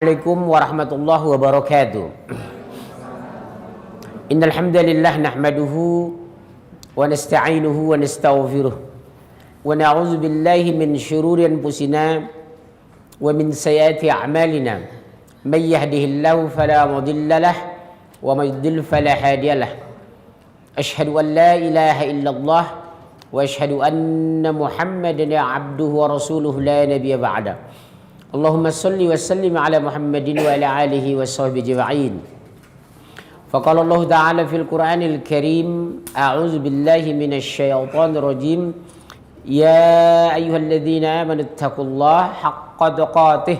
Assalamualaikum warahmatullahi wabarakatuh. Innal hamdalillah nahmaduhu wa nasta'inuhu wa nastaghfiruh wa na'udzu billahi min shururi anfusina wa min sayyiati a'malina. May yahdihillahu fala mudilla lahu wa may yudlil fala hadiya lahu. Asyhadu an la ilaha illallah wa asyhadu anna Muhammadan abduhu wa rasuluhu la nabiyya ba'da. Allahumma salli wa sallim ala Muhammadin wa ala alihi wa sahbihi ajma'in. Faqala Allah Ta'ala fil Qur'anil Karim, a'udzu billahi minasy syaithanir rajim. Ya ayyuhalladzina amanu taqullaha haqqa tuqatih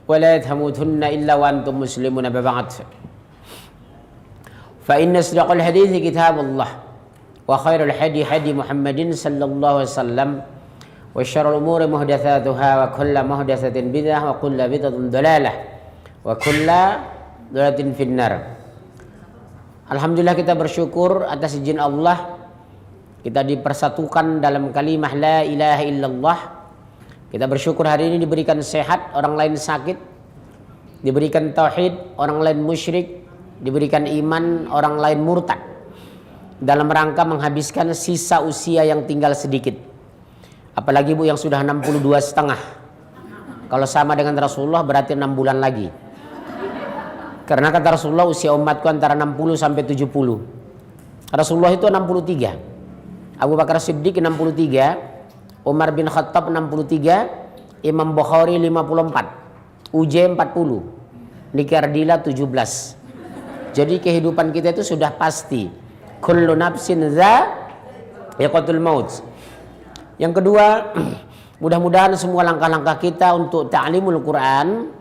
wa la tamutunna illa wa antum muslimun. Ba'd. Fa inna asdaqal hadithi kitabullah wa khairul hadi Muhammadin sallallahu alaihi wasallam. Wa syarrul umuri muhdatsatuha wa kullu muhdatsatin bid'ah wa kullu bid'atin dhalalah wa kullu dhalalatin finnar. Alhamdulillah, kita bersyukur atas izin Allah kita dipersatukan dalam kalimah la ilaha illallah. Kita bersyukur hari ini diberikan sehat, orang lain sakit, diberikan tauhid, orang lain musyrik, diberikan iman, orang lain murtad, dalam rangka menghabiskan sisa usia yang tinggal sedikit. Apalagi Bu yang sudah 62 setengah. Kalau sama dengan Rasulullah berarti 6 bulan lagi. Karena kata Rasulullah usia umatku antara 60 sampai 70. Rasulullah itu 63. Abu Bakar Siddiq 63. Umar bin Khattab 63. Imam Bukhari 54. UJ 40. Niki Ardila 17. Jadi kehidupan kita itu sudah pasti. Kullu nafsin dha'iqatul maut. Yang kedua, mudah-mudahan semua langkah-langkah kita untuk ta'limul Quran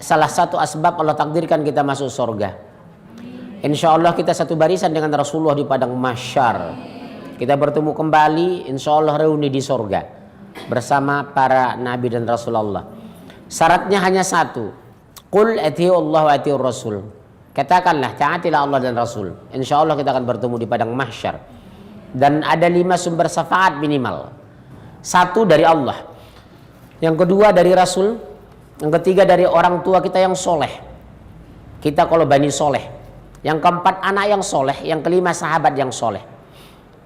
salah satu asbab Allah takdirkan kita masuk surga. Insya Allah kita satu barisan dengan Rasulullah di padang mahsyar. Kita bertemu kembali, insya Allah reuni di surga bersama para nabi dan Rasulullah. Syaratnya hanya satu. Qul atii'u Allah wa atii'ur Rasul. Katakanlah taatilah Allah dan Rasul. Insya Allah kita akan bertemu di padang mahsyar. Dan ada 5 sumber syafaat minimal. 1 dari Allah, yang kedua dari Rasul, yang ketiga dari orang tua kita yang soleh. Kita kalau bani soleh. Yang keempat anak yang soleh. Yang kelima sahabat yang soleh.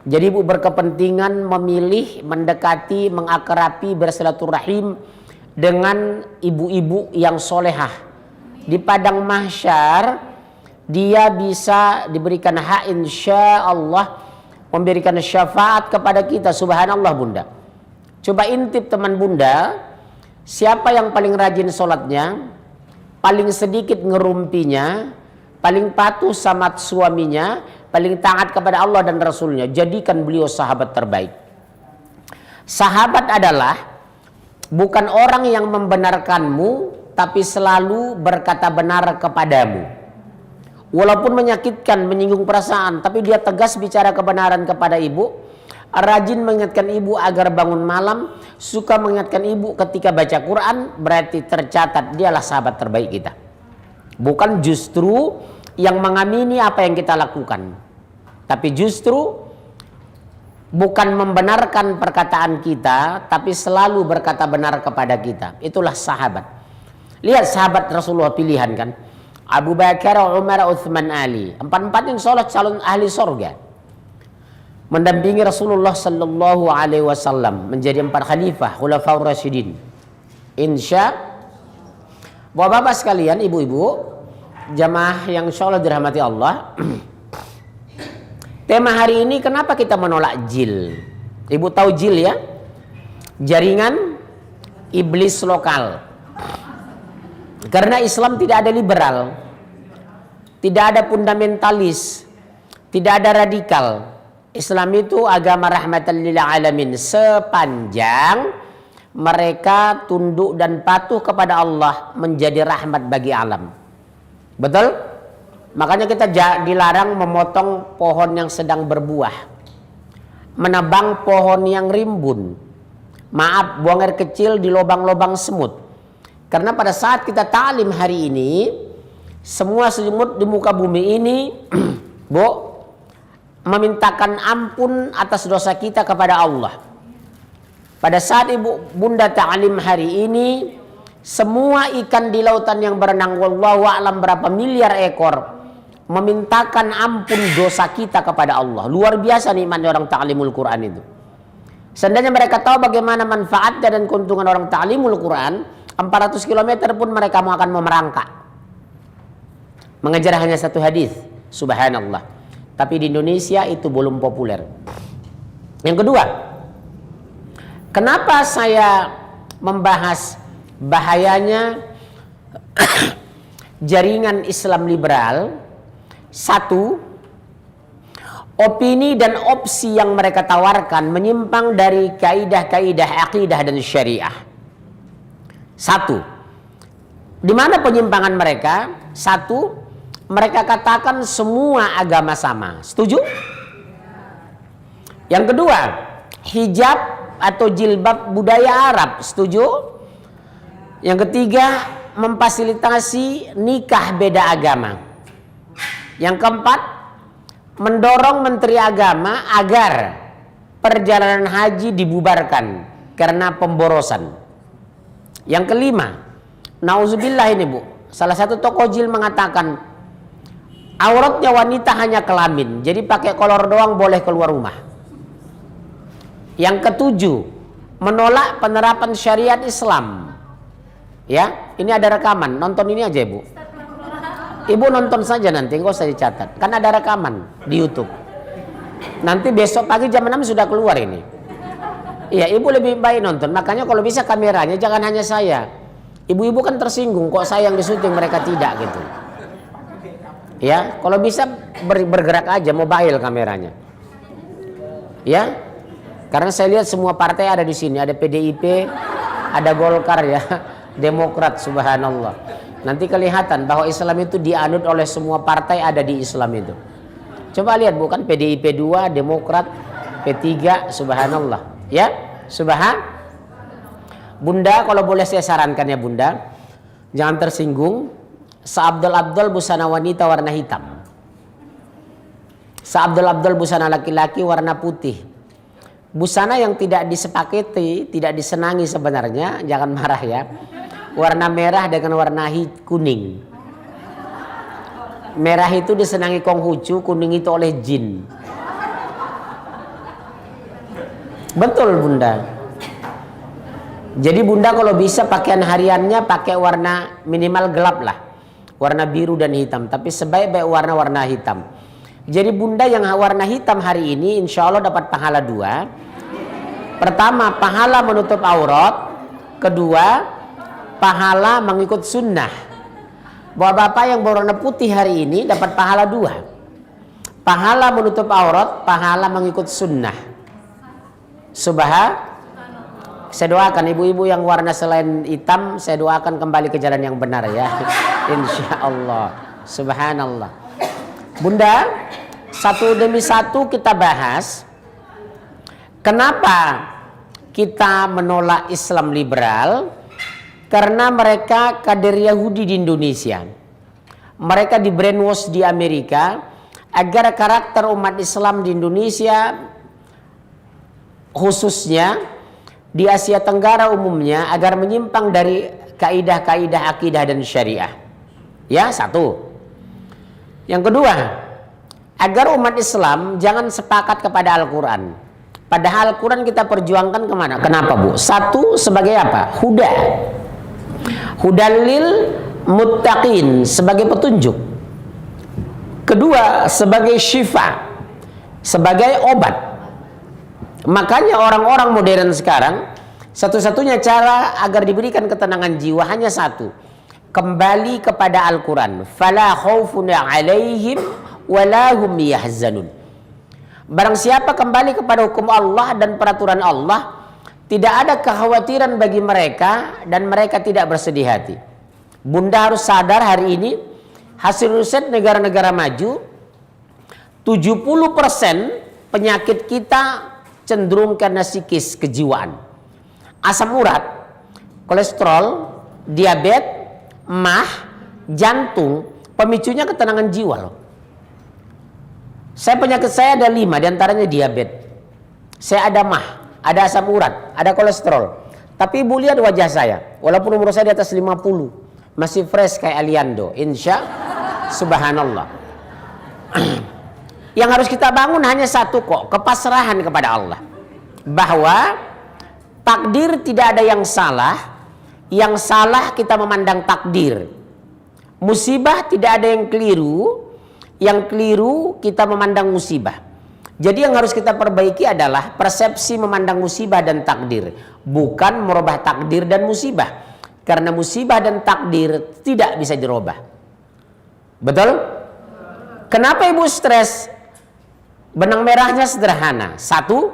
Jadi Ibu berkepentingan memilih, mendekati, mengakrabi, bersilaturahim dengan ibu-ibu yang solehah. Di padang mahsyar dia bisa diberikan hak insya Allah memberikan syafaat kepada kita. Subhanallah Bunda. Coba intip teman Bunda, siapa yang paling rajin sholatnya, paling sedikit ngerumpinya, paling patuh sama suaminya, paling taat kepada Allah dan Rasulnya. Jadikan beliau sahabat terbaik. Sahabat adalah bukan orang yang membenarkanmu, tapi selalu berkata benar kepadamu. Walaupun menyakitkan, menyinggung perasaan, tapi dia tegas bicara kebenaran kepada ibu. Rajin mengingatkan ibu agar bangun malam. Suka mengingatkan ibu ketika baca Quran. Berarti tercatat dialah sahabat terbaik kita. Bukan justru yang mengamini apa yang kita lakukan, tapi justru bukan membenarkan perkataan kita, tapi selalu berkata benar kepada kita. Itulah sahabat. Lihat sahabat Rasulullah pilihan kan. Abu Bakar, Umar, Uthman, Ali. 4-4 insya Allah calon ahli surga. Mendampingi Rasulullah sallallahu alaihi wasallam menjadi 4 khalifah, khulafaur rasyidin. Insya Bapak-bapak sekalian, ibu-ibu, jamaah yang insya Allah dirahmati Allah. Tema hari ini kenapa kita menolak jil? Ibu tahu jil ya? Jaringan iblis lokal. Karena Islam tidak ada liberal, tidak ada fundamentalis, tidak ada radikal. Islam itu agama rahmatan lil alamin sepanjang mereka tunduk dan patuh kepada Allah menjadi rahmat bagi alam. Betul? Makanya kita dilarang memotong pohon yang sedang berbuah, menebang pohon yang rimbun, buang air kecil di lubang-lubang semut. Karena pada saat kita ta'lim hari ini, semua semut di muka bumi ini Bu, memintakan ampun atas dosa kita kepada Allah. Pada saat ibu bunda ta'lim hari ini, semua ikan di lautan yang berenang, wallahu a'lam berapa miliar ekor, memintakan ampun dosa kita kepada Allah. Luar biasa nikmatnya orang ta'limul Quran itu. Seandainya mereka tahu bagaimana manfaatnya dan keuntungan orang ta'limul Quran, 400 km pun mereka akan merangkak mengejar hanya satu hadis. Subhanallah. Tapi di Indonesia itu belum populer. Yang kedua, kenapa saya membahas bahayanya jaringan Islam liberal? Satu, opini dan opsi yang mereka tawarkan menyimpang dari kaidah-kaidah akidah dan syariah. Satu, di mana penyimpangan mereka? Satu, mereka katakan semua agama sama. Setuju? Yang kedua, hijab atau jilbab budaya Arab. Setuju? Yang ketiga, memfasilitasi nikah beda agama. Yang keempat, mendorong Menteri Agama agar perjalanan haji dibubarkan karena pemborosan. Yang kelima, nauzubillah ini Bu, salah satu tokoh jil mengatakan auratnya wanita hanya kelamin, jadi pakai kolor doang boleh keluar rumah. Yang ketujuh, menolak penerapan syariat Islam. Ya, ini ada rekaman, nonton ini aja Bu. Ibu nonton saja nanti, nggak usah dicatat. Kan ada rekaman di YouTube. Nanti besok pagi jam 6 sudah keluar ini. Iya, ibu lebih baik nonton. Makanya kalau bisa kameranya jangan hanya saya. Ibu-ibu kan tersinggung, kok saya yang disuting mereka tidak gitu. Ya, kalau bisa bergerak aja, mobile kameranya. Ya, karena saya lihat semua partai ada di sini. Ada PDIP, ada Golkar ya, Demokrat, subhanallah. Nanti kelihatan bahwa Islam itu dianut oleh semua partai ada di Islam itu. Coba lihat bukan PDIP 2, Demokrat, P3, subhanallah. Ya, Bunda, kalau boleh saya sarankan ya Bunda, jangan tersinggung. Seabdol-abdol busana wanita warna hitam. Seabdol-abdol busana laki-laki warna putih. Busana yang tidak disepakati, tidak disenangi sebenarnya, jangan marah ya. Warna merah dengan warna kuning. Merah itu disenangi Konghucu, kuning itu oleh jin. Betul Bunda. Jadi Bunda kalau bisa pakaian hariannya pakai warna minimal gelap lah. Warna biru dan hitam. Tapi sebaik-baik warna-warna hitam. Jadi Bunda yang warna hitam hari ini insya Allah dapat pahala 2. Pertama, pahala menutup aurat. Kedua, pahala mengikut sunnah. Bapak-bapak yang berwarna putih hari ini dapat pahala 2. Pahala menutup aurat, pahala mengikut sunnah. Saya doakan ibu-ibu yang warna selain hitam, saya doakan kembali ke jalan yang benar ya. Insya Allah. Subhanallah. Bunda, satu demi satu kita bahas. Kenapa kita menolak Islam liberal? Karena mereka kader Yahudi di Indonesia. Mereka di brainwash di Amerika agar karakter umat Islam di Indonesia khususnya di Asia Tenggara umumnya agar menyimpang dari kaidah-kaidah akidah dan syariah. Ya, satu. Yang kedua, agar umat Islam jangan sepakat kepada Al-Quran. Padahal Al-Quran kita perjuangkan kemana? Kenapa Bu? Satu, sebagai apa? Huda. Hudalil muttaqin, sebagai petunjuk. Kedua, sebagai syifa, sebagai obat. Makanya orang-orang modern sekarang satu-satunya cara agar diberikan ketenangan jiwa hanya satu, kembali kepada Al-Quran. Fala khaufun 'alaihim wala hum yahzanun. Barang siapa kembali kepada hukum Allah dan peraturan Allah, tidak ada kekhawatiran bagi mereka dan mereka tidak bersedih hati. Bunda harus sadar hari ini hasil riset negara-negara maju 70% penyakit kita cenderung karena psikis, kejiwaan. Asam urat, kolesterol, diabetes, mah, jantung, pemicunya ketenangan jiwa loh. Penyakit saya ada 5, diantaranya diabetes. Saya ada mah, ada asam urat, ada kolesterol. Tapi ibu lihat wajah saya, walaupun umur saya di atas 50, masih fresh kayak Aliando, insya subhanallah. Yang harus kita bangun hanya satu kok, kepasrahan kepada Allah. Bahwa takdir tidak ada yang salah kita memandang takdir. Musibah tidak ada yang keliru kita memandang musibah. Jadi yang harus kita perbaiki adalah persepsi memandang musibah dan takdir, bukan merubah takdir dan musibah. Karena musibah dan takdir tidak bisa dirubah. Betul? Kenapa ibu stres? Benang merahnya sederhana. Satu,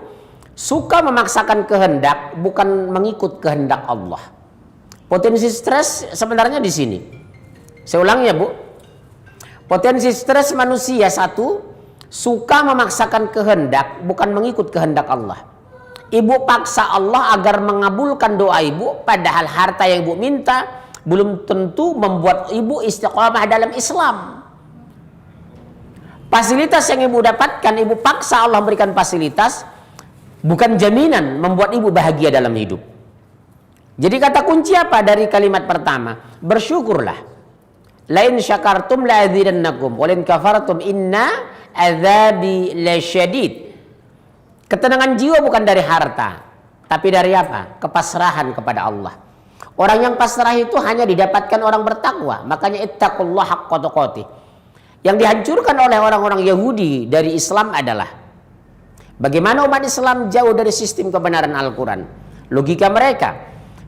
suka memaksakan kehendak bukan mengikut kehendak Allah. Potensi stres sebenarnya di sini. Saya ulang ya Bu. Potensi stres manusia satu, suka memaksakan kehendak bukan mengikut kehendak Allah. Ibu paksa Allah agar mengabulkan doa ibu, padahal harta yang ibu minta belum tentu membuat ibu istiqamah dalam Islam. Fasilitas yang ibu dapatkan, ibu paksa Allah memberikan fasilitas, bukan jaminan membuat ibu bahagia dalam hidup. Jadi kata kunci apa dari kalimat pertama? Bersyukurlah. Lain syakartum la azidannakum wa in kafartum inna azabi lasyadid. Ketenangan jiwa bukan dari harta, tapi dari apa? Kepasrahan kepada Allah. Orang yang pasrah itu hanya didapatkan orang bertakwa. Makanya ittaqullah haqqa tuqatih. Yang dihancurkan oleh orang-orang Yahudi dari Islam adalah bagaimana umat Islam jauh dari sistem kebenaran Al-Quran. Logika mereka,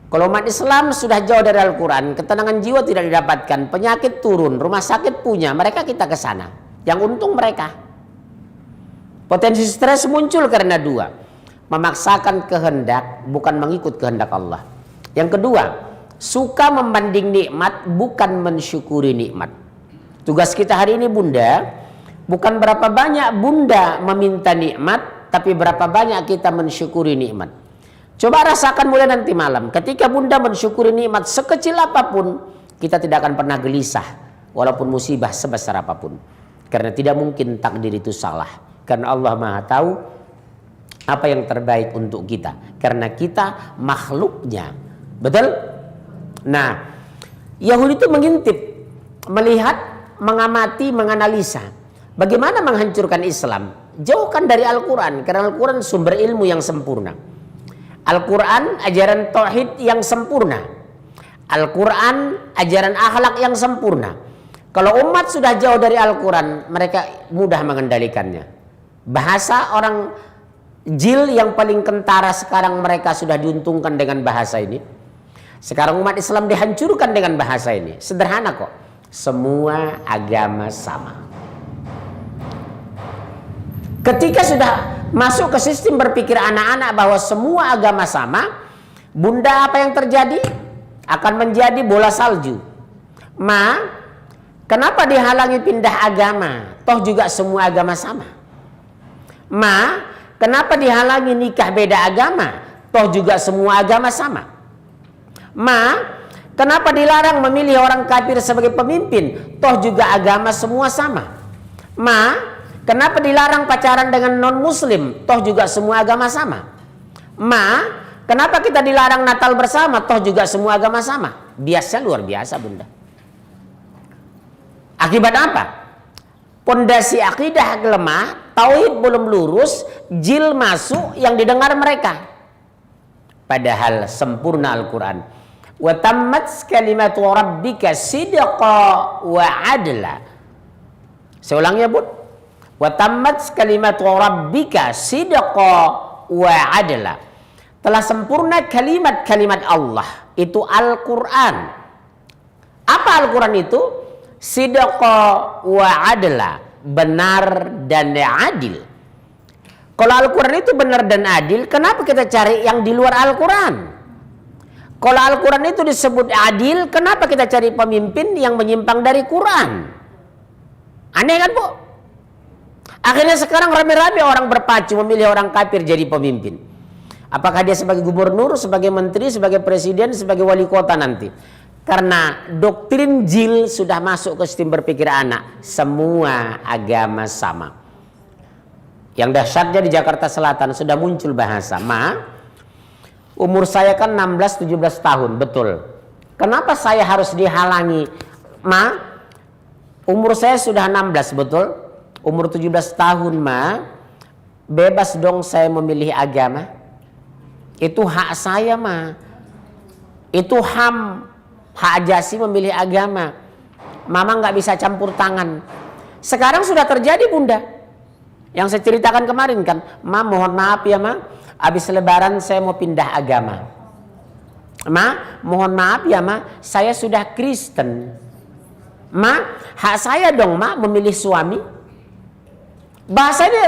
kalau umat Islam sudah jauh dari Al-Quran, ketenangan jiwa tidak didapatkan, penyakit turun, rumah sakit punya, mereka kita ke sana. Yang untung mereka. Potensi stres muncul karena dua, memaksakan kehendak bukan mengikut kehendak Allah. Yang kedua, suka membanding nikmat bukan mensyukuri nikmat. Tugas kita hari ini Bunda, bukan berapa banyak Bunda meminta nikmat, tapi berapa banyak kita mensyukuri nikmat. Coba rasakan mulai nanti malam, ketika Bunda mensyukuri nikmat sekecil apapun, kita tidak akan pernah gelisah walaupun musibah sebesar apapun. Karena tidak mungkin takdir itu salah. Karena Allah Maha tahu apa yang terbaik untuk kita. Karena kita makhluknya. Betul? Nah, Yahudi itu mengintip, melihat, mengamati, menganalisa. Bagaimana menghancurkan Islam? Jauhkan dari Al-Quran. Karena Al-Quran sumber ilmu yang sempurna. Al-Quran ajaran tauhid yang sempurna. Al-Quran ajaran akhlak yang sempurna. Kalau umat sudah jauh dari Al-Quran, mereka mudah mengendalikannya. Bahasa orang jil yang paling kentara sekarang mereka sudah diuntungkan dengan bahasa ini. Sekarang umat Islam dihancurkan dengan bahasa ini. Sederhana kok. Semua agama sama. Ketika sudah masuk ke sistem berpikir anak-anak bahwa semua agama sama, Bunda apa yang terjadi? Akan menjadi bola salju. Ma, kenapa dihalangi pindah agama? Toh juga semua agama sama. Ma, kenapa dihalangi nikah beda agama? Toh juga semua agama sama. Ma, kenapa dilarang memilih orang kafir sebagai pemimpin? Toh juga agama semua sama. Ma, kenapa dilarang pacaran dengan non-muslim? Toh juga semua agama sama. Ma, kenapa kita dilarang Natal bersama? Toh juga semua agama sama. Biasanya luar biasa Bunda. Akibat apa? Pondasi akidah lemah, tauhid belum lurus, jil masuk yang didengar mereka. Padahal sempurna Al-Quran. Wa tammat kalimatu rabbika sidqa wa adla. Saya ulang ya Bud. Wa tammat kalimatu rabbika sidqa wa adla. Telah sempurna kalimat-kalimat Allah. Itu Al-Quran. Apa Al-Quran itu? Sidqa wa adla. Benar dan adil. Kalau Al-Quran itu benar dan adil, kenapa kita cari yang di luar Al-Quran? Kalau Al-Quran itu disebut adil, kenapa kita cari pemimpin yang menyimpang dari Quran? Aneh kan Bu? Akhirnya sekarang rame-rame orang berpacu memilih orang kafir jadi pemimpin. Apakah dia sebagai gubernur, sebagai menteri, sebagai presiden, sebagai wali kota nanti? Karena doktrin jil sudah masuk ke sistem berpikir anak. Semua agama sama. Yang dahsyatnya di Jakarta Selatan sudah muncul bahasa. Ma, Umur saya kan 16-17 tahun, betul. Kenapa saya harus dihalangi? Ma, umur saya sudah 16, betul. Umur 17 tahun, ma, bebas dong saya memilih agama. Itu hak saya, ma. Itu hak ajasi memilih agama. Mama nggak bisa campur tangan. Sekarang sudah terjadi, Bunda. Yang saya ceritakan kemarin kan, ma, mohon maaf ya, ma, habis lebaran saya mau pindah agama. Ma, mohon maaf ya, ma, saya sudah Kristen. Ma, hak saya dong, ma, memilih suami. Bahasanya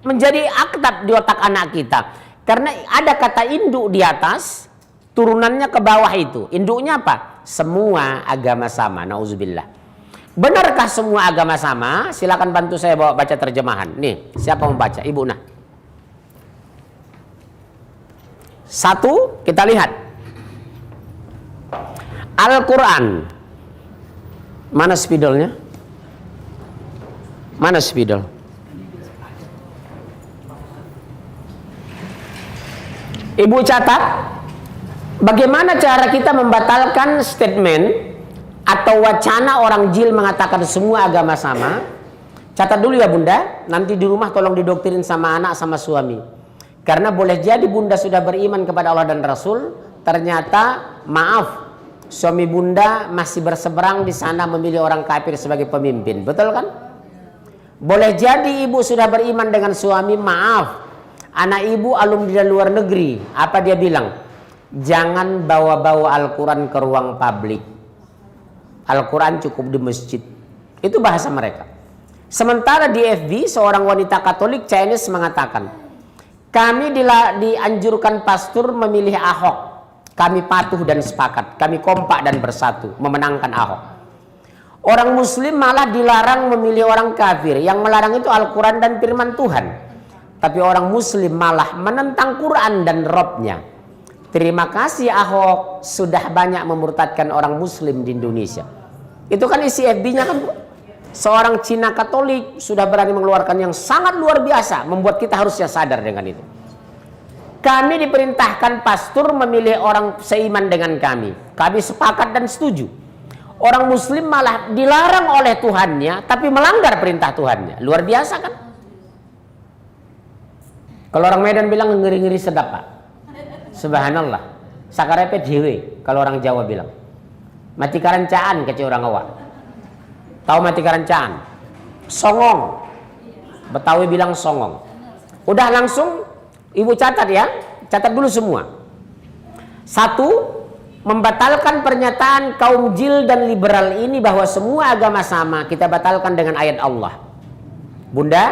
menjadi akrab di otak anak kita. Karena ada kata induk di atas, turunannya ke bawah itu. Induknya apa? Semua agama sama. Nauzubillah. Benarkah semua agama sama? Silakan bantu saya baca terjemahan. Nih, siapa mau baca? Ibu Nah. Satu, kita lihat. Al-Quran. Mana spidolnya? Mana spidol? Ibu catat. Bagaimana cara kita membatalkan statement atau wacana orang jil mengatakan semua agama sama? Catat dulu ya, Bunda. Nanti di rumah tolong didoktrin sama anak sama suami. Karena boleh jadi Bunda sudah beriman kepada Allah dan Rasul, ternyata maaf, suami Bunda masih berseberang di sana memilih orang kafir sebagai pemimpin. Betul kan? Boleh jadi ibu sudah beriman dengan suami, maaf, anak ibu alumni dari luar negeri. Apa dia bilang? Jangan bawa-bawa Al-Quran ke ruang publik. Al-Quran cukup di masjid. Itu bahasa mereka. Sementara di FB seorang wanita Katolik Chinese mengatakan, kami dianjurkan pastor memilih Ahok. Kami patuh dan sepakat. Kami kompak dan bersatu memenangkan Ahok. Orang Muslim malah dilarang memilih orang kafir. Yang melarang itu Al-Quran dan firman Tuhan. Tapi orang Muslim malah menentang Quran dan Robnya. Terima kasih Ahok sudah banyak memurtadkan orang Muslim di Indonesia. Itu kan isi FB-nya kan, Bu? Seorang Cina Katolik sudah berani mengeluarkan yang sangat luar biasa, membuat kita harusnya sadar dengan itu. Kami diperintahkan pastor memilih orang seiman dengan kami. Kami sepakat dan setuju. Orang Muslim malah dilarang oleh Tuhannya, tapi melanggar perintah Tuhannya. Luar biasa kan? Kalau orang Medan bilang ngeri-ngeri sedap, Pak. Subhanallah. Sakarepe dewe kalau orang Jawa bilang. Mati karancaan kece orang awak. Tahu mati karancaan? Songong. Betawi bilang songong. Udah langsung ibu catat ya. Catat dulu semua. Satu, membatalkan pernyataan kaum jil dan liberal ini bahwa semua agama sama. Kita batalkan dengan ayat Allah. Bunda,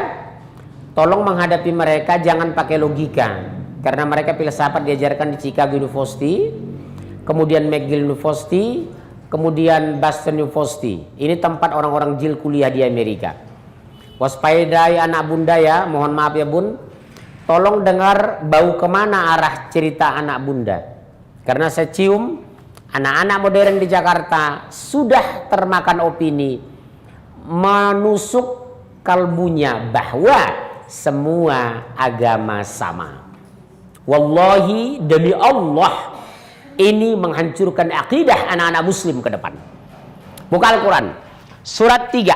tolong menghadapi mereka jangan pakai logika. Karena mereka filsafat diajarkan di Chicago University, kemudian McGill University, kemudian Boston University. Ini tempat orang-orang jil kuliah di Amerika. Waspadai anak Bunda ya, mohon maaf ya Bun. Tolong dengar bau kemana arah cerita anak Bunda. Karena saya cium anak-anak modern di Jakarta sudah termakan opini, menusuk kalbunya bahwa semua agama sama. Wallahi demi Allah, ini menghancurkan akidah anak-anak Muslim ke depan. Buka Al-Quran surat 3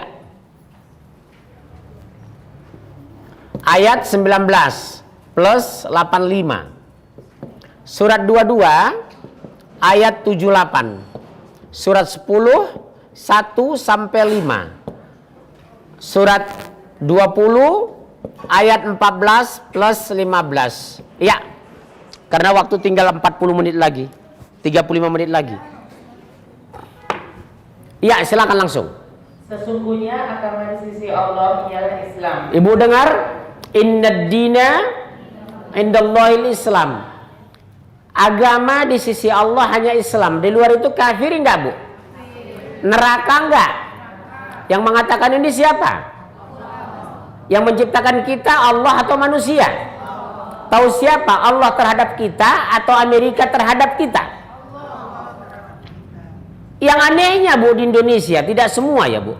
ayat 19 plus 85, surat 22 ayat 78, surat 10 1 sampai 5, surat 20 ayat 14 plus 15. Ya, karena waktu tinggal 40 menit lagi, 35 menit lagi. Ya, silakan langsung. Sesungguhnya agama di sisi Allah ialah Islam. Ibu dengar? Innad dina indallahil Islam. Agama di sisi Allah hanya Islam. Di luar itu kafir enggak, Bu? Neraka enggak? Yang mengatakan ini siapa? Yang menciptakan kita Allah atau manusia? Tahu siapa? Allah terhadap kita atau Amerika terhadap kita? Yang anehnya, Bu, di Indonesia tidak semua ya, Bu.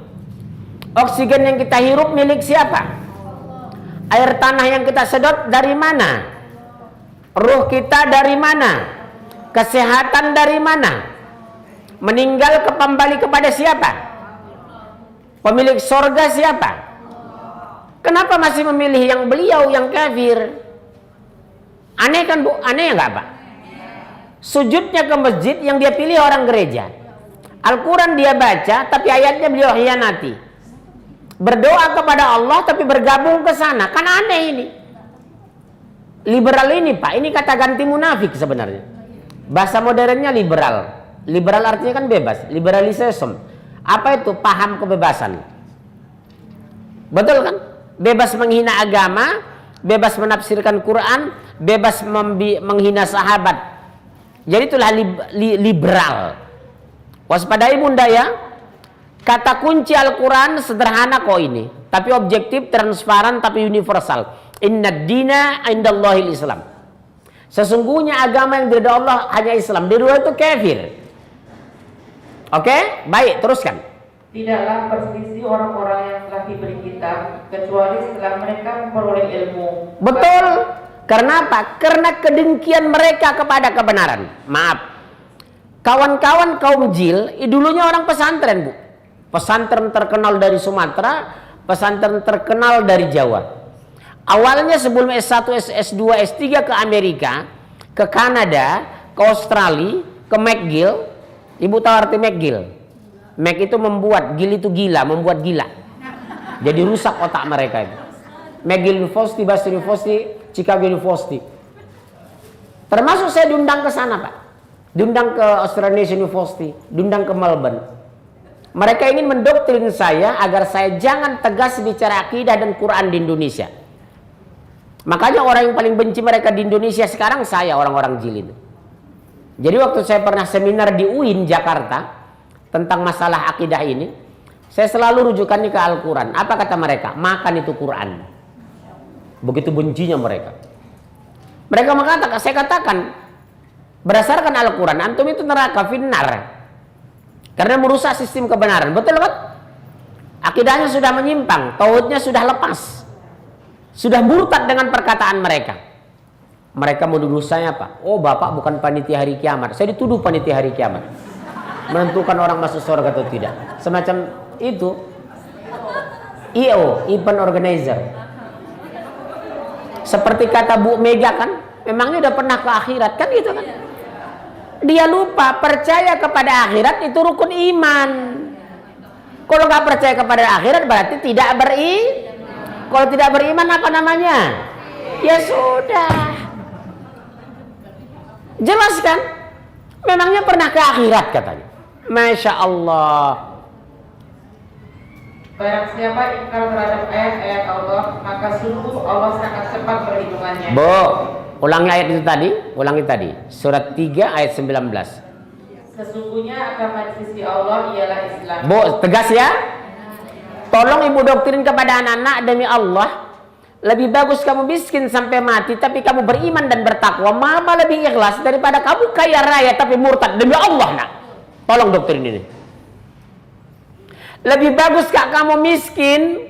Oksigen yang kita hirup milik siapa? Air tanah yang kita sedot dari mana? Ruh kita dari mana? Kesehatan dari mana? Meninggal kembali kepada siapa? Pemilik sorga siapa? Kenapa masih memilih yang beliau yang kafir? Aneh kan Bu? Aneh ya nggak Pak? Sujudnya ke masjid yang dia pilih orang gereja. Al-Quran dia baca tapi ayatnya beliau hianati. Berdoa kepada Allah tapi bergabung ke sana. Kan aneh ini. Liberal ini Pak, ini kata ganti munafik sebenarnya. Bahasa modernnya liberal. Liberal artinya kan bebas, liberalism. Apa itu? Paham kebebasan. Betul kan? Bebas menghina agama, bebas menafsirkan Quran, bebas menghina sahabat. Jadi itulah liberal. Waspadai Bunda ya. Kata kunci Al-Quran sederhana kok ini, tapi objektif, transparan, tapi universal. Inna dina indallahil Islam. Sesungguhnya agama yang diridhoi Allah hanya Islam. Di luar itu kafir. Oke? Baik, teruskan. Tidaklah perselisih orang-orang yang telah diberi kitab kecuali setelah mereka memperoleh ilmu. Betul. Karena apa? Karena kedengkian mereka kepada kebenaran. Maaf. Kawan-kawan kaum jil, dulunya orang pesantren Bu. Pesantren terkenal dari Sumatera, pesantren terkenal dari Jawa. Awalnya sebelum S1, S2, S3 ke Amerika, ke Kanada, ke Australia, ke McGill. Ibu tahu arti McGill? Mac itu membuat, Gill itu gila, membuat gila. Jadi rusak otak mereka itu. McGill University, Boston University, Chicago University. Termasuk saya diundang ke sana Pak. Diundang ke Australian University, diundang ke Melbourne. Mereka ingin mendoktrin saya agar saya jangan tegas bicara akidah dan Quran di Indonesia. Makanya orang yang paling benci mereka di Indonesia sekarang saya, orang-orang jilid. Jadi waktu saya pernah seminar di UIN Jakarta tentang masalah akidah ini, saya selalu rujukannya ke Al-Quran. Apa kata mereka? Makan itu Quran. Begitu bencinya mereka. Mereka mengatakan, saya katakan, berdasarkan Al-Quran, antum itu neraka, finnar. Karena merusak sistem kebenaran. Betul kan? Akidahnya sudah menyimpang, tauhidnya sudah lepas. Sudah murtad dengan perkataan mereka. Mereka menuduh saya apa? Oh Bapak bukan panitia hari kiamat. Saya dituduh panitia hari kiamat. Menentukan orang masuk surga atau tidak. Semacam itu. EO, event organizer. Seperti kata Bu Mega kan. Memangnya udah pernah ke akhirat kan gitu kan. Dia lupa percaya kepada akhirat itu rukun iman. Kalau nggak percaya kepada akhirat berarti tidak beriman. Kalau tidak beriman apa namanya? Ya sudah. Jelas kan? Memangnya pernah ke akhirat katanya. Masya Allah. Barang siapa ingkar terhadap ayat-ayat Allah, maka sungguh Allah sangat cepat perhitungannya. Bu, ulangi ayat itu tadi. Ulangi tadi. Surat 3 ayat 19. Sesungguhnya agama di sisi Allah ialah Islam. Bu, tegas ya. Tolong ibu doktrin kepada anak-anak demi Allah. Lebih bagus kamu miskin sampai mati tapi kamu beriman dan bertakwa. Mama lebih ikhlas daripada kamu kaya raya tapi murtad demi Allah nak. Tolong doktrin ini. Lebih bagus kak kamu miskin,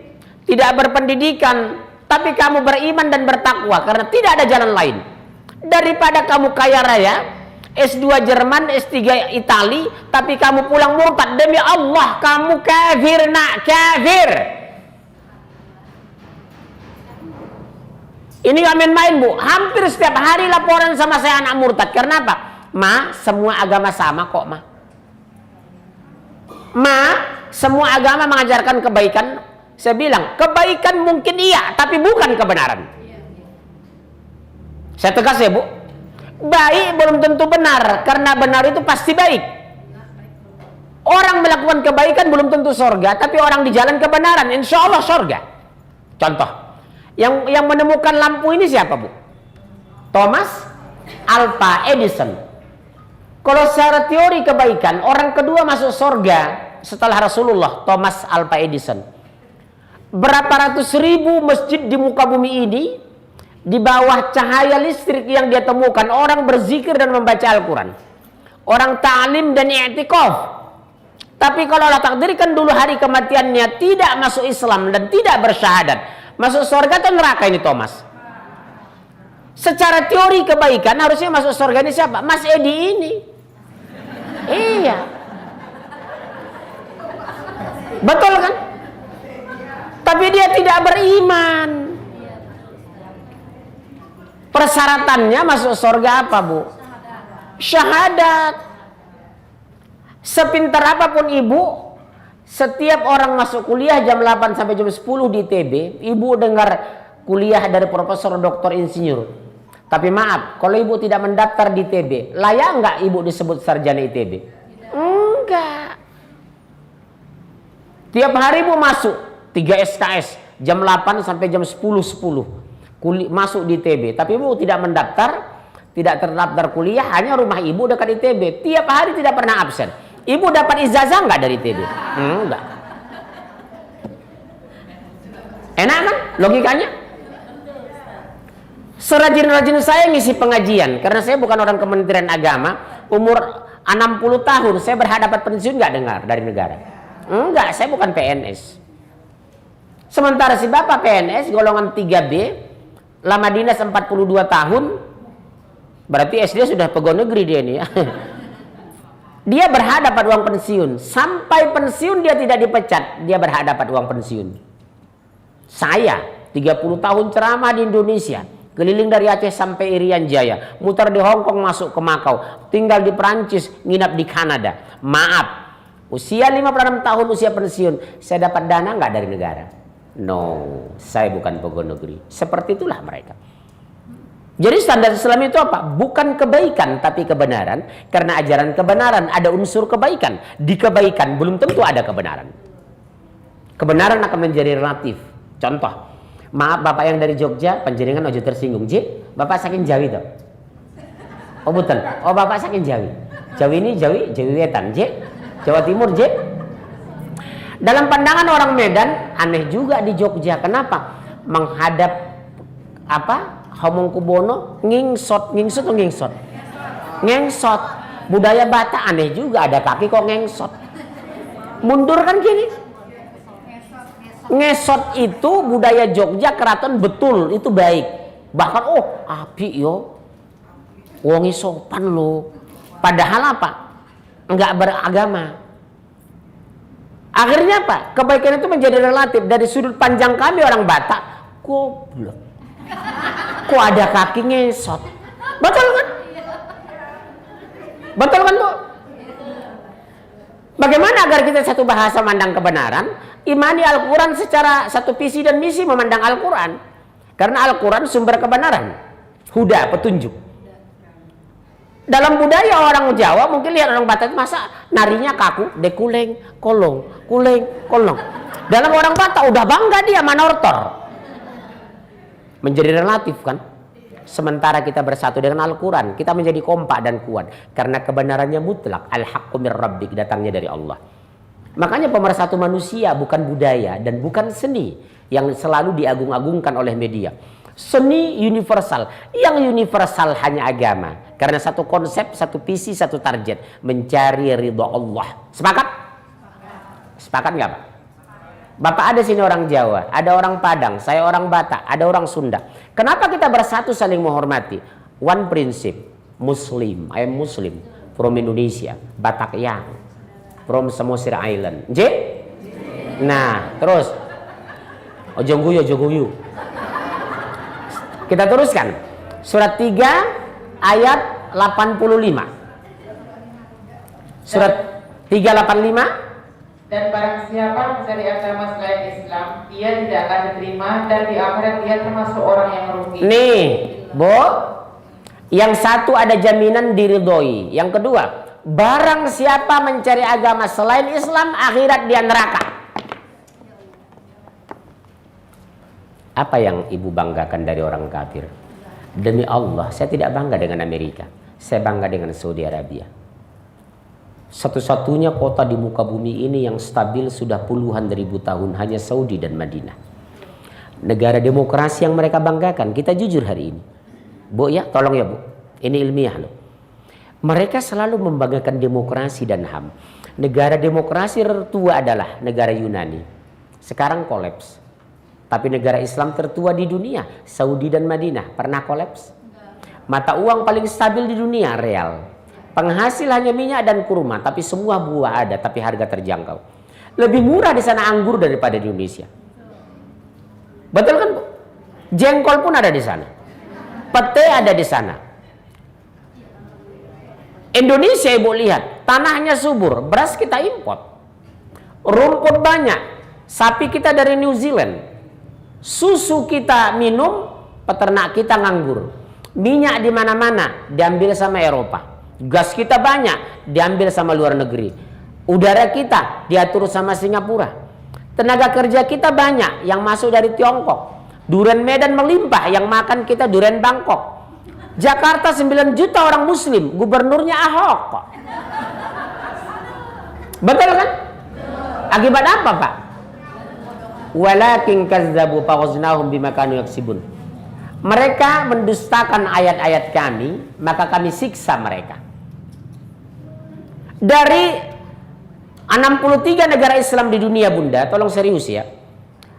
tidak berpendidikan, tapi kamu beriman dan bertakwa karena tidak ada jalan lain. Daripada kamu kaya raya, S2 Jerman, S3 Itali, tapi kamu pulang murtad demi Allah, kamu kafir nak, kafir. Ini gak main-main Bu, hampir setiap hari laporan sama saya anak murtad. Karena apa? Ma, semua agama sama kok ma. Ma, semua agama mengajarkan kebaikan. Saya bilang, kebaikan mungkin iya, tapi bukan kebenaran. Saya tegas ya Bu. Baik belum tentu benar, karena benar itu pasti baik. Orang melakukan kebaikan belum tentu surga, tapi orang di jalan kebenaran, insya Allah surga. Contoh, yang menemukan lampu ini siapa Bu? Thomas Alva Edison. Kalau secara teori kebaikan, orang kedua masuk surga setelah Rasulullah, Thomas Alva Edison. Berapa ratus ribu masjid di muka bumi ini, di bawah cahaya listrik yang dia temukan, orang berzikir dan membaca Al-Quran. Orang ta'lim dan i'tikaf. Tapi kalau Allah takdirkan dulu hari kematiannya tidak masuk Islam dan tidak bersyahadat, masuk surga atau neraka ini Thomas? Secara teori kebaikan harusnya masuk surga ini siapa? Mas Edi ini. Iya. Betul kan? Tapi dia tidak beriman. Persyaratannya masuk surga apa, Bu? Syahadat. Sepintar apapun ibu, setiap orang masuk kuliah jam 8 sampai jam 10 di ITB, ibu dengar kuliah dari profesor, doktor, insinyur. Tapi maaf, kalau ibu tidak mendaftar di ITB, layak nggak ibu disebut sarjana ITB? Enggak. Tiap hari ibu masuk 3 SKS jam 8 sampai jam 10.10 masuk di ITB. Tapi ibu tidak mendaftar, tidak terdaftar kuliah, hanya rumah ibu dekat ITB. Tiap hari tidak pernah absen. Ibu dapat ijazah nggak dari ITB? Enggak. Enak kan logikanya? Serajin-rajin saya ngisi pengajian, karena saya bukan orang Kementerian Agama. Umur 60 tahun saya berhak dapat pensiun nggak dengar dari negara? Enggak, saya bukan PNS. Sementara si bapak PNS golongan 3B, lama dinas 42 tahun, berarti SD sudah pegawai negeri dia nih ya. Dia berhak dapat uang pensiun. Sampai pensiun dia tidak dipecat, dia berhak dapat uang pensiun. Saya 30 tahun ceramah di Indonesia, keliling dari Aceh sampai Irian Jaya, muter di Hong Kong masuk ke Makau, tinggal di Perancis, nginap di Kanada. Maaf, usia 56 tahun usia pensiun, saya dapat dana nggak dari negara? No, saya bukan pegawai negeri. Seperti itulah mereka. Jadi standar Islam itu apa? Bukan kebaikan tapi kebenaran. Karena ajaran kebenaran ada unsur kebaikan. Di kebaikan belum tentu ada kebenaran. Kebenaran akan menjadi relatif. Contoh, maaf bapak yang dari Jogja, panjenengan ojo tersinggung. J, bapak saking Jawi toh? Oh betul. Oh bapak saking Jawi. Jawi ini Jawi Wetan. J, Jawa Timur J. Dalam pandangan orang Medan aneh juga di Jogja. Kenapa? Menghadap apa? Hamengkubuwono ngingsot atau ngingsot? Ngengsot. Budaya Batak aneh juga, ada kaki kok ngengsot. Mundur kan gini. Ngesot itu budaya Jogja, keraton betul, itu baik. Bahkan api yo. Wongi sopan lo. Padahal apa? Enggak beragama. Akhirnya apa? Kebaikan itu menjadi relatif. Dari sudut pandang kami orang Batak, goblok. Kok ada kaki ngesot? Betul kan? Betul kan Bu? Bagaimana agar kita satu bahasa memandang kebenaran? Imani Al-Quran secara satu visi dan misi memandang Al-Quran. Karena Al-Quran sumber kebenaran. Huda, petunjuk. Dalam budaya orang Jawa mungkin lihat orang Batak masa narinya kaku, dekuleng, kolong, kuleng, kolong. Dalam orang Batak udah bangga dia manortor. Menjadi relatif kan? Sementara kita bersatu dengan Al-Quran, kita menjadi kompak dan kuat. Karena kebenarannya mutlak. Al-haqqu mir rabbik, datangnya dari Allah. Makanya pemersatu manusia bukan budaya dan bukan seni yang selalu diagung-agungkan oleh media. Seni universal. Yang universal hanya agama. Karena satu konsep, satu visi, satu target. Mencari ridha Allah. Sepakat? Sepakat nggak Pak? Bapak ada sini orang Jawa, ada orang Padang, saya orang Batak, ada orang Sunda. Kenapa kita bersatu saling menghormati? One prinsip, Muslim, I am Muslim, from Indonesia, Batak yang, from Samosir Island. J? Nah, terus, ojo guyu. Kita teruskan, surat 3 ayat 85. Surat 385. Dan barang siapa mencari agama selain Islam, ia tidak akan diterima dan di akhirat dia termasuk orang yang merugi. Nih, Bu, yang satu ada jaminan diridhoi. Yang kedua, barang siapa mencari agama selain Islam, akhirat dia neraka. Apa yang ibu banggakan dari orang kafir? Demi Allah, saya tidak bangga dengan Amerika. Saya bangga dengan Saudi Arabia. Satu-satunya kota di muka bumi ini yang stabil sudah puluhan ribu tahun hanya Saudi dan Madinah. Negara demokrasi yang mereka banggakan. Kita jujur hari ini. Bu ya, tolong ya Bu. Ini ilmiah loh. Mereka selalu membanggakan demokrasi dan HAM. Negara demokrasi tertua adalah negara Yunani. Sekarang kolaps. Tapi negara Islam tertua di dunia, Saudi dan Madinah, pernah kolaps? Mata uang paling stabil di dunia real. Penghasil hanya minyak dan kurma, tapi semua buah ada, tapi harga terjangkau. Lebih murah di sana anggur daripada di Indonesia. Betul kan, Bu? Jengkol pun ada di sana. Pete ada di sana. Indonesia Ibu lihat, tanahnya subur, beras kita import. Rumput banyak, sapi kita dari New Zealand. Susu kita minum, peternak kita nganggur. Minyak di mana-mana diambil sama Eropa. Gas kita banyak diambil sama luar negeri. Udara kita diatur sama Singapura. Tenaga kerja kita banyak yang masuk dari Tiongkok. Durian Medan melimpah, yang makan kita durian Bangkok. Jakarta 9 juta orang muslim, gubernurnya Ahok kok. Betul kan? Akibat apa, Pak? Walakin kazzabu faghaznahum bima kanu yaksibun. Mereka mendustakan ayat-ayat kami, maka kami siksa mereka. Dari 63 negara Islam di dunia, Bunda, tolong serius ya.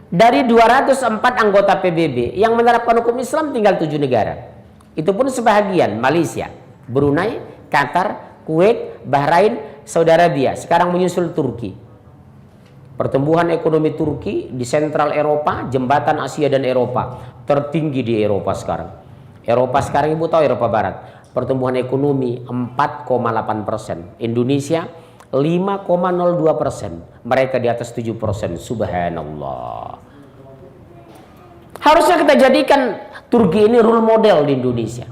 Dari 204 anggota PBB yang menerapkan hukum Islam tinggal 7 negara. Itu pun sebahagian, Malaysia, Brunei, Qatar, Kuwait, Bahrain, Saudi Arabia. Sekarang menyusul Turki. Pertumbuhan ekonomi Turki di sentral Eropa, jembatan Asia dan Eropa, tertinggi di Eropa sekarang. Eropa sekarang Ibu tahu, Eropa Barat, pertumbuhan ekonomi 4,8%. Indonesia 5,02%. Mereka di atas 7%. Subhanallah. Harusnya kita jadikan Turki ini role model di Indonesia.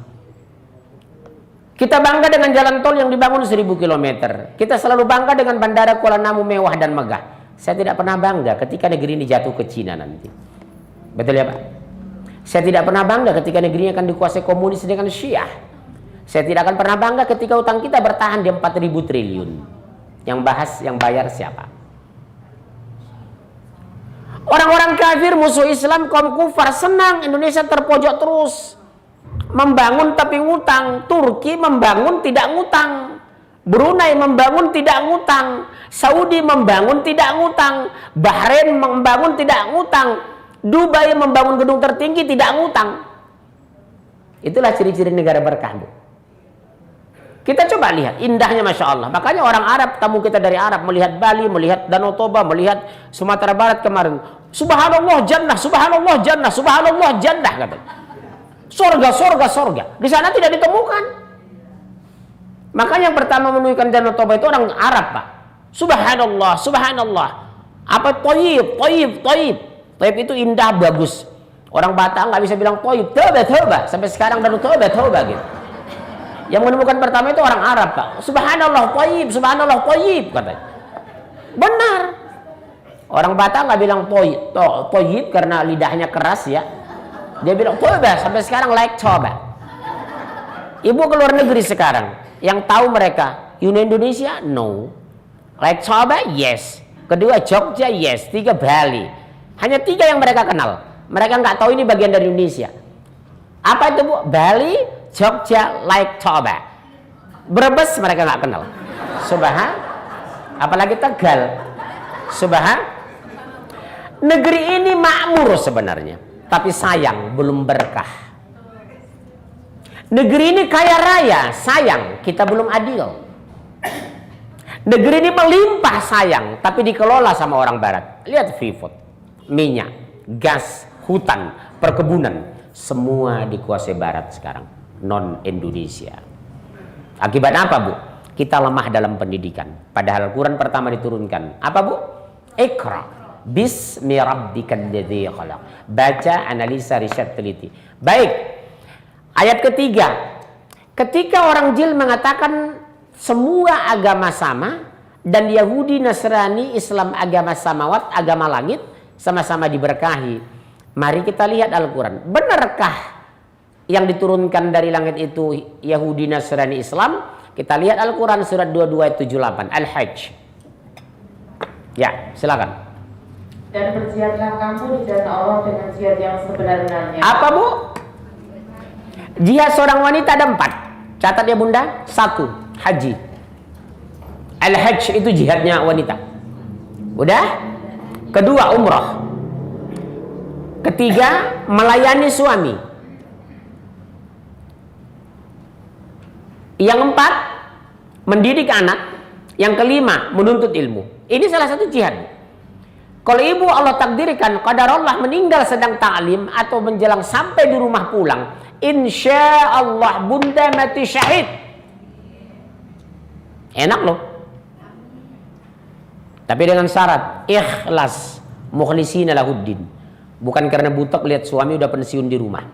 Kita bangga dengan jalan tol yang dibangun 1000 km. Kita selalu bangga dengan bandara Kuala Namu mewah dan megah. Saya tidak pernah bangga ketika negeri ini jatuh ke Cina nanti. Betul ya Pak? Saya tidak pernah bangga ketika negerinya akan dikuasai komunis dengan Syiah. Saya tidak akan pernah bangga ketika utang kita bertahan di 4.000 triliun. Yang bayar siapa? Orang-orang kafir, musuh Islam, kaum kufar senang Indonesia terpojok terus. Membangun tapi ngutang. Turki membangun tidak ngutang. Brunei membangun tidak ngutang. Saudi membangun tidak ngutang. Bahrain membangun tidak ngutang. Dubai membangun gedung tertinggi tidak ngutang. Itulah ciri-ciri negara berkah, Bu. Kita coba lihat, indahnya Masya Allah. Makanya orang Arab, tamu kita dari Arab, melihat Bali, melihat Danau Toba, melihat Sumatera Barat kemarin. Subhanallah jannah, subhanallah jannah, subhanallah jannah, kata. Sorga, sorga, sorga. Di sana tidak ditemukan. Makanya yang pertama menemukan Danau Toba itu orang Arab, Pak. Subhanallah, subhanallah. Apa toyib, toyib, toyib. Toyib itu indah, bagus. Orang Batak nggak bisa bilang toyib, toba, toba. Sampai sekarang Danau Toba, toba gitu. Yang menemukan pertama itu orang Arab, Pak. Subhanallah toyib, subhanallah toyib, katanya. Benar. Orang Batak nggak bilang toyib karena lidahnya keras ya. Dia bilang toba, sampai sekarang like coba. Ibu keluar negeri sekarang, yang tahu mereka, Indonesia, no. Like coba, yes. Kedua Jogja, yes. 3 Bali. Hanya 3 yang mereka kenal. Mereka nggak tahu ini bagian dari Indonesia. Apa itu, Bu? Bali, Jogja, like Toba. Brebes mereka nggak kenal. Subhan. Apalagi Tegal. Subhan. Negeri ini makmur sebenarnya, tapi sayang belum berkah. Negeri ini kaya raya, sayang kita belum adil. Negeri ini melimpah, sayang, tapi dikelola sama orang Barat. Lihat Freeport, minyak, gas, hutan, perkebunan, semua dikuasai Barat sekarang. Non Indonesia. Akibat apa, Bu? Kita lemah dalam pendidikan. Padahal Quran pertama diturunkan. Apa, Bu? Iqra bismi rabbikal ladzi khalaq. Baca, analisa, riset, teliti. Baik. Ayat ketiga. Ketika orang jil mengatakan semua agama sama dan Yahudi, Nasrani, Islam agama samawat, agama langit sama-sama diberkahi. Mari kita lihat Al-Quran. Benarkah yang diturunkan dari langit itu Yahudi, Nasrani, Islam? Kita lihat Al-Quran surat 22 ayat 78 Al-Hajj. Ya, silakan. Dan berjihadlah kamu di jalan Allah dengan jihad yang sebenarnya. Apa, Bu? Jihad seorang wanita ada 4. Catat ya Bunda. 1. Haji. Al-Hajj itu jihadnya wanita. Udah? Kedua, umrah. Ketiga, melayani suami. Yang keempat, mendidik anak. Yang kelima, menuntut ilmu. Ini salah satu jihad. Kalau ibu Allah takdirkan qadarullah meninggal sedang ta'lim atau menjelang sampai di rumah pulang, insya Allah bunda mati syahid. Enak loh. Tapi dengan syarat ikhlas, mukhlisina lahuddin. Bukan karena butek lihat suami udah pensiun di rumah.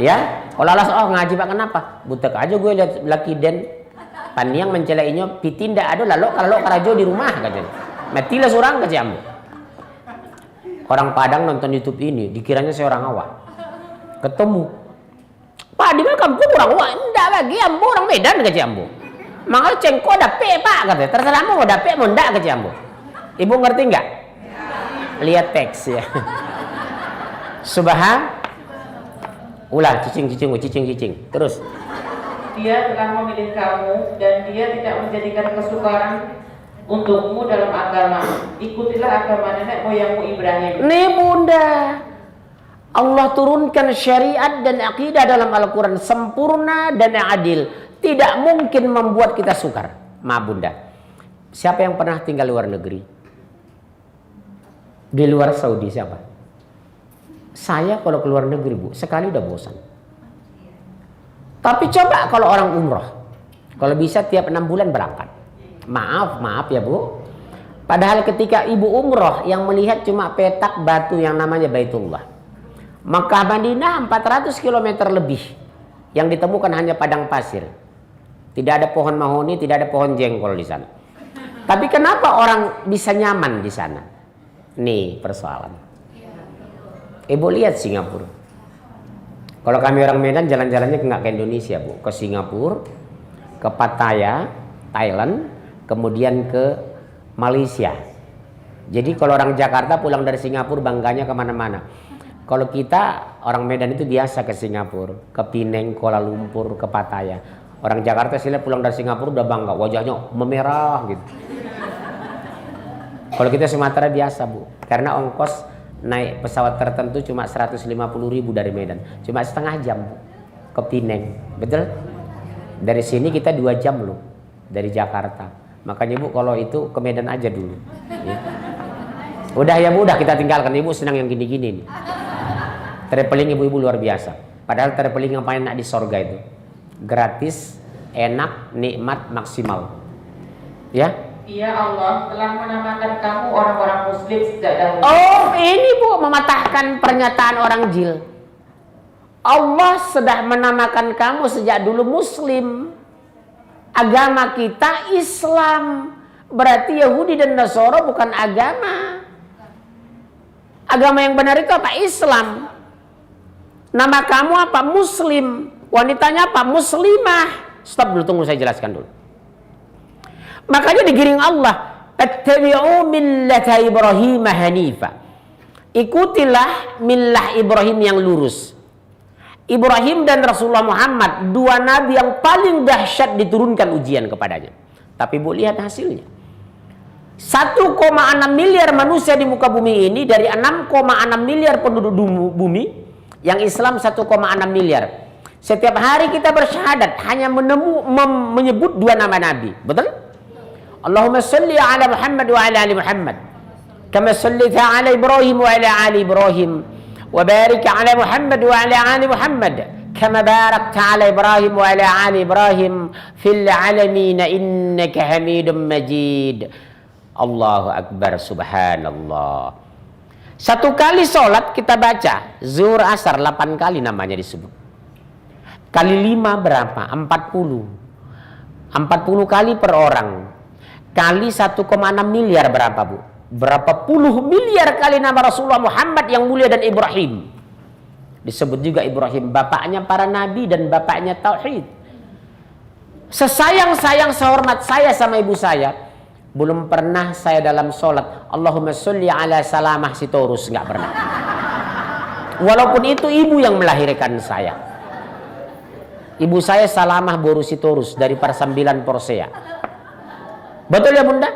Ya, kalau alas ngaji Pak kenapa? Butek aja gue lihat laki den paniang mencelainya pitinda ada lalu kalau karajo di rumah katanya. Matilah seorang ke Jambu. Orang Padang nonton YouTube ini, dikiranya saya orang awak. Ketemu. Pak, di mana kampung orang awak? Enggak lagi, Jambu orang Medan ke Jambu. Makanya cengko dapet Pak, katanya. Terserah mau dapet mau enggak ke Jambu. Ibu ngerti enggak? Lihat teks ya. Ulah cicing. Terus. Dia telah memilih kamu dan dia tidak menjadikan kesukaran untukmu dalam agama. Ikutilah agama nenek moyangmu Ibrahim. Nih bunda, Allah turunkan syariat dan akidah dalam Al-Quran sempurna dan adil. Tidak mungkin membuat kita sukar. Ma bunda, siapa yang pernah tinggal luar negeri? Di luar Saudi siapa? Saya kalau keluar negeri bu, sekali udah bosan. Tapi coba kalau orang umroh, kalau bisa tiap 6 bulan berangkat. Maaf ya bu. Padahal ketika ibu umroh yang melihat cuma petak batu yang namanya Baitullah. Makkah Madinah 400 km lebih. Yang ditemukan hanya padang pasir. Tidak ada pohon mahoni, tidak ada pohon jengkol di sana. Tapi kenapa orang bisa nyaman di sana? Nih persoalan. Ibu lihat Singapura. Kalau kami orang Medan jalan-jalannya nggak ke Indonesia bu, ke Singapura, ke Pattaya, Thailand, kemudian ke Malaysia. Jadi kalau orang Jakarta pulang dari Singapura bangganya kemana-mana. Kalau kita orang Medan itu biasa ke Singapura, ke Penang, Kuala Lumpur, ke Pattaya. Orang Jakarta sila pulang dari Singapura udah bangga, wajahnya memerah gitu. Kalau kita Sumatera biasa bu, karena ongkos naik pesawat tertentu cuma 150.000 dari Medan, cuma setengah jam bu, ke Penang, betul? Dari sini kita 2 jam loh, dari Jakarta. Makanya bu kalau itu ke Medan aja dulu. Ya. Udah ya bu, udah kita tinggalkan. Ibu senang yang gini-gini nih. Traveling ibu-ibu luar biasa. Padahal traveling yang paling enak di sorga itu, gratis, enak, nikmat, maksimal. Ya. Ya Allah telah menamakan kamu orang-orang muslim sejak dahulu. Oh ini bu mematahkan pernyataan orang jil. Allah sudah menamakan kamu sejak dulu muslim. Agama kita Islam. Berarti Yahudi dan Nasara bukan agama. Agama yang benar itu apa? Islam. Nama kamu apa? Muslim. Wanitanya apa? Muslimah. Stop dulu, tunggu saya jelaskan dulu. Makanya digiring Allah, "Attabi'u millata Ibrahim hanifa." Ikutilah millah Ibrahim yang lurus. Ibrahim dan Rasulullah Muhammad, 2 nabi yang paling dahsyat diturunkan ujian kepadanya. Tapi bu lihat hasilnya. 1,6 miliar manusia di muka bumi ini dari 6,6 miliar penduduk bumi, yang Islam 1,6 miliar. Setiap hari kita bersyahadat hanya menyebut 2 nama nabi. Betul? Allahumma salli ala Muhammad wa ala ali Muhammad kama sallaita ala Ibrahim wa ala ali Ibrahim wa barik ala Muhammad wa ala ali Muhammad kama barakta ala Ibrahim wa ala ali Ibrahim fil alamin innaka Hamidum Majid. Allahu akbar, subhanallah. 1 kali sholat kita baca zuhur asar 8 kali namanya disebut. Kali 5 berapa? 40. 40 kali per orang. Kali 1,6 miliar berapa bu? Berapa puluh miliar kali nama Rasulullah Muhammad yang mulia dan Ibrahim. Disebut juga Ibrahim bapaknya para nabi dan bapaknya tauhid. Sesayang-sayang sehormat saya sama ibu saya, belum pernah saya dalam sholat Allahumma sholli ala Salamah Sitorus, nggak pernah. Walaupun itu ibu yang melahirkan saya. Ibu saya Salamah Boru Sitorus dari Parsambilan Porsea. Betul ya bunda?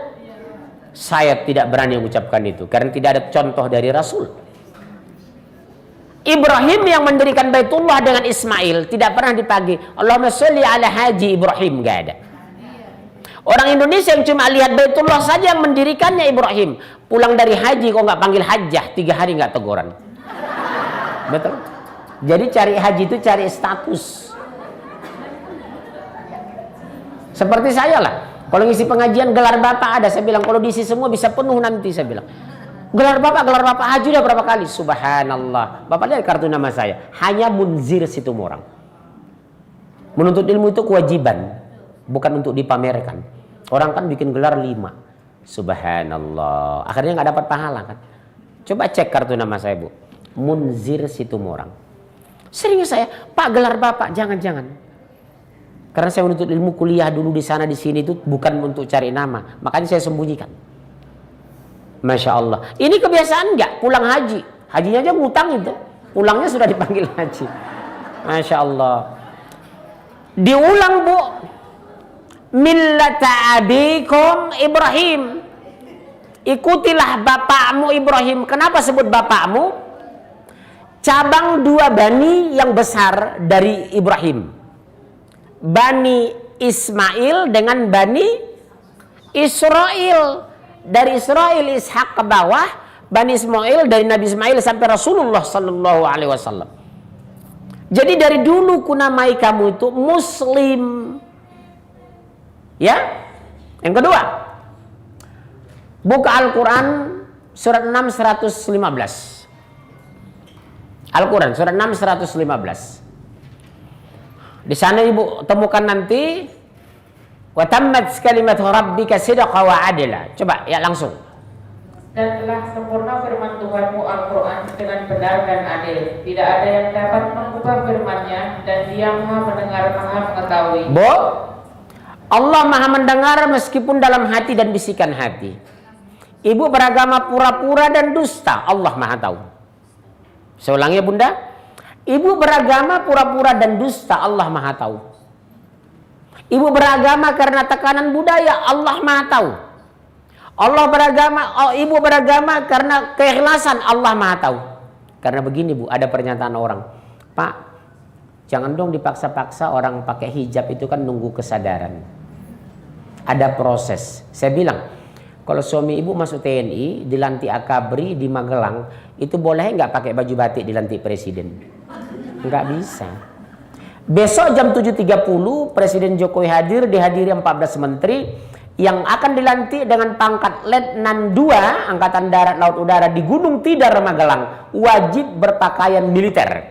Saya tidak berani mengucapkan itu karena tidak ada contoh dari Rasul. Ibrahim yang mendirikan Baitullah dengan Ismail tidak pernah dipanggil Allahumma sholli ala haji Ibrahim, nggak ada. Orang Indonesia yang cuma lihat Baitullah saja yang mendirikannya Ibrahim, pulang dari haji kok nggak panggil hajjah, 3 hari nggak teguran. Betul. Jadi cari haji itu cari status. Seperti saya lah, kalau ngisi pengajian gelar bapak ada, saya bilang kalau diisi semua bisa penuh nanti, saya bilang. Gelar bapak haji udah berapa kali? Subhanallah. Bapak lihat kartu nama saya, hanya Munzir Situmorang. Menuntut ilmu itu kewajiban, bukan untuk dipamerkan. Orang kan bikin gelar 5. Subhanallah. Akhirnya nggak dapat pahala kan. Coba cek kartu nama saya, Bu. Munzir Situmorang. Sering saya, Pak gelar bapak, jangan-jangan. Karena saya menuntut ilmu kuliah dulu di sana di sini itu bukan untuk cari nama, makanya saya sembunyikan. Masya Allah. Ini kebiasaan nggak? Pulang haji, hajinya aja ngutang itu, pulangnya sudah dipanggil haji. Masya Allah. Diulang, Bu. Millata abikum Ibrahim. Ikutilah bapakmu Ibrahim. Kenapa sebut bapakmu? Cabang 2 bani yang besar dari Ibrahim. Bani Ismail dengan Bani Israel. Dari Israel Ishak ke bawah, Bani Ismail dari Nabi Ismail sampai Rasulullah Sallallahu Alaihi Wasallam. Jadi dari dulu kunamai kamu itu Muslim. Ya. Yang kedua, buka Al-Quran surat 6 115. Al-Quran surat 6 115. Di sana ibu temukan nanti wa tammat kalimatu rabbika sidqa wa adla. Coba ya langsung. Dan telah sempurna firman Tuhanmu Al-Quran dengan benar dan adil. Tidak ada yang dapat mengubah firman-Nya, dan Dia Maha mendengar, Maha mengetahui. Bu, Allah Maha mendengar meskipun dalam hati dan bisikan hati. Ibu beragama pura-pura dan dusta, Allah Maha tahu. Saya ulangi ya Bunda. Ibu beragama pura-pura dan dusta, Allah Maha tahu. Ibu beragama karena tekanan budaya, Allah Maha tahu. Ibu beragama karena keikhlasan, Allah Maha tahu. Karena begini Bu, ada pernyataan orang, Pak, jangan dong dipaksa-paksa orang pakai hijab, itu kan nunggu kesadaran. Ada proses. Saya bilang, kalau suami ibu masuk TNI, dilantik Akabri di Magelang, itu boleh nggak pakai baju batik dilantik presiden? Nggak bisa. Besok jam 7.30 Presiden Jokowi hadir, dihadiri 14 menteri yang akan dilantik dengan pangkat Letnan 2 Angkatan Darat Laut Udara di Gunung Tidar Magelang, wajib berpakaian militer.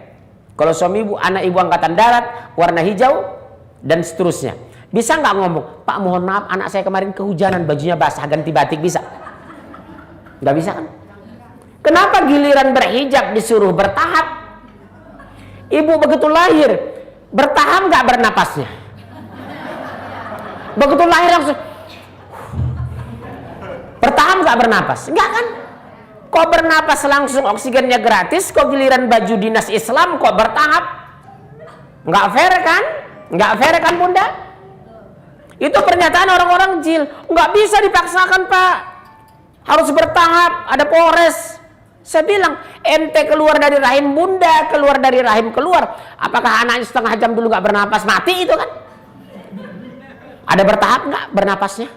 Kalau suami ibu, anak ibu Angkatan Darat warna hijau dan seterusnya. Bisa nggak ngomong, Pak mohon maaf anak saya kemarin kehujanan bajunya basah, ganti batik, bisa? Nggak bisa kan? Kenapa giliran berhijab disuruh bertahap? Ibu begitu lahir bertahap nggak bernapasnya? Begitu lahir langsung bertahap nggak bernapas? Nggak kan? Kok bernapas langsung oksigennya gratis? Kok giliran baju dinas Islam kok bertahap? Nggak fair kan? Nggak fair kan Bunda? Itu pernyataan orang-orang jil. Nggak bisa dipaksakan Pak, harus bertahap, ada Polres. Saya bilang, ente keluar dari rahim Bunda, keluar dari rahim keluar. Apakah anaknya setengah jam dulu nggak bernapas, mati itu kan? Ada bertahap nggak bernapasnya?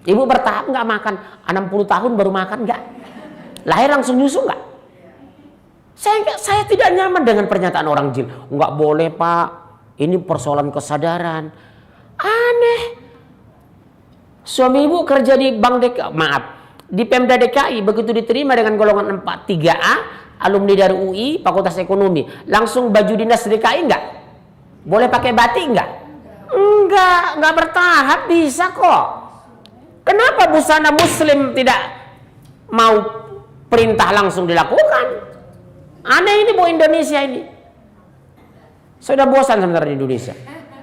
Ibu bertahap nggak makan? 60 tahun baru makan nggak? Lahir langsung nyusu nggak? Saya tidak nyaman dengan pernyataan orang jil. Nggak boleh Pak, ini persoalan kesadaran. Aneh. Suami ibu kerja di Bank DKI, di Pemda DKI, begitu diterima dengan golongan 4 3A, alumni dari UI, Fakultas Ekonomi, langsung baju dinas DKI enggak? Boleh pakai batik enggak? Enggak bertahap, bisa kok. Kenapa busana muslim tidak mau perintah langsung dilakukan? Aneh ini Bu Indonesia ini. Saya udah bosan sebenarnya di Indonesia.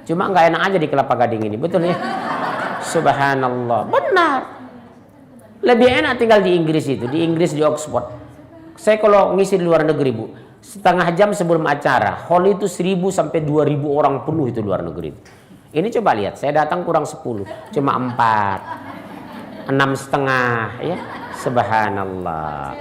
Cuma nggak enak aja di Kelapa Gading ini, betul ya? Subhanallah, benar. Lebih enak tinggal di Inggris itu, di Inggris di Oxford. Saya kalau ngisi di luar negeri Bu, setengah jam sebelum acara, hall itu 1.000 sampai 2.000 orang penuh itu luar negeri. Ini coba lihat, saya datang kurang 10, cuma 4, 6,5 ya. Subhanallah.